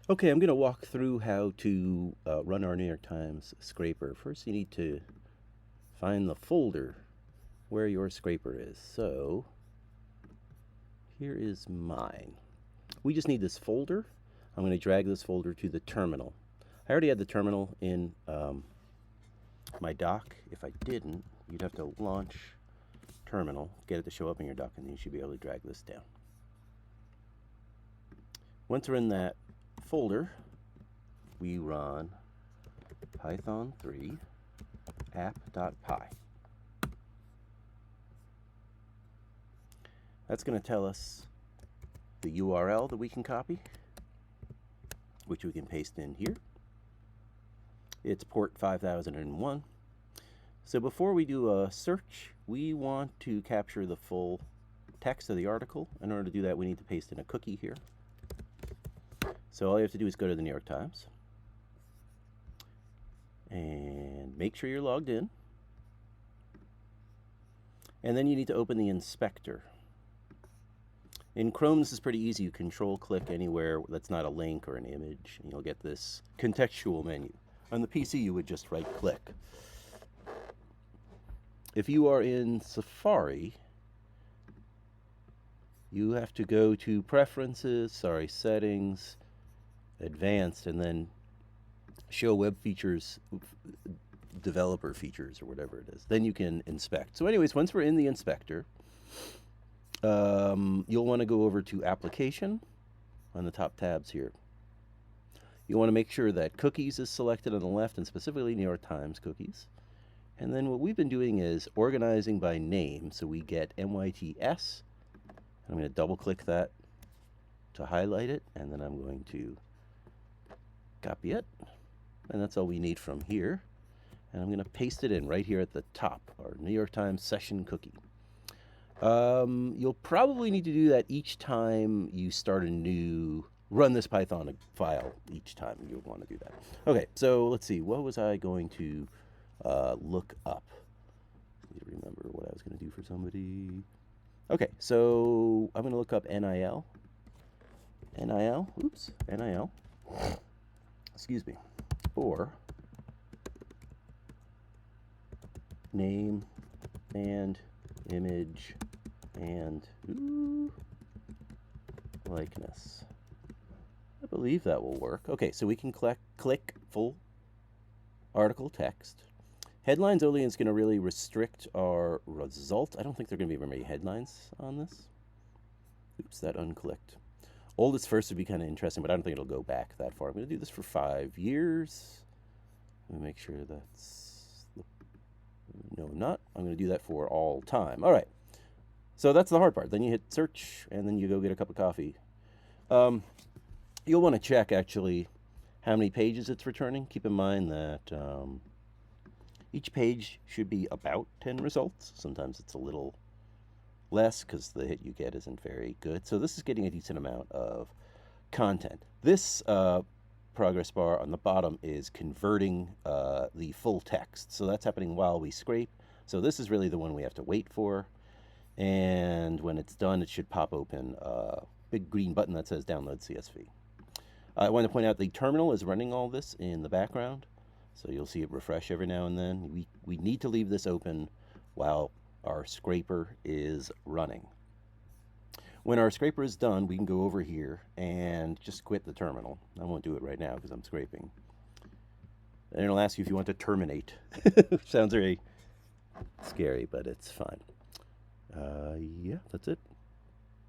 Okay, I'm going to walk through how to run our New York Times scraper. First, you need to find the folder where your scraper is. So, here is mine. We just need this folder. I'm going to drag this folder to the terminal. I already had the terminal in my dock. If I didn't, you'd have to launch terminal, get it to show up in your dock, and then you should be able to drag this down. Once we're in that folder, we run Python 3 app.py. That's going to tell us the URL that we can copy, which we can paste in here. It's port 5001. So before we do a search, we want to capture the full text of the article. In order to do that, we need to paste in a cookie here. So all you have to do is go to the New York Times and make sure you're logged in. And then you need to open the inspector. In Chrome, this is pretty easy. You control-click anywhere that's not a link or an image, and you'll get this contextual menu. On the PC, you would just right-click. If you are in Safari, you have to go to Preferences, Settings, Advanced, and then Show Web Features, Developer Features, or whatever it is. Then you can inspect. So anyways, once we're in the inspector, you'll want to go over to Application on the top tabs here. You want to make sure that Cookies is selected on the left, and specifically New York Times cookies. And then what we've been doing is organizing by name. So we get MYTS. I'm going to double click that to highlight it, and then I'm going to copy it. And that's all we need from here. And I'm going to paste it in right here at the top, our New York Times session cookie. You'll probably need to do that each time you start a new, run this Python file each time you'll want to do that. Okay, so let's see, what was I going to look up? I need to remember what I was going to do for somebody. Okay, so I'm going to look up NIL. NIL, excuse me, or name and image and likeness. I believe that will work. Okay, so we can click full article text. Headlines only is going to really restrict our result. I don't think there are going to be very many headlines on this. Oops, that unclicked. Oldest first would be kind of interesting, but I don't think it'll go back that far. I'm going to do this for 5 years. Let me make sure that's... No, I'm not. I'm going to do that for all time. All right. So that's the hard part. Then you hit search, and then you go get a cup of coffee. You'll want to check, actually, how many pages it's returning. Keep in mind that each page should be about 10 results. Sometimes it's a little less because the hit you get isn't very good. So this is getting a decent amount of content. This progress bar on the bottom is converting the full text. So that's happening while we scrape. So this is really the one we have to wait for. And when it's done, it should pop open a big green button that says download CSV. I want to point out the terminal is running all this in the background. So you'll see it refresh every now and then. We need to leave this open while our scraper is running. When our scraper is done, we can go over here and just quit the terminal. I won't do it right now because I'm scraping. And it'll ask you if you want to terminate. Sounds very scary, but it's fine. Yeah, that's it.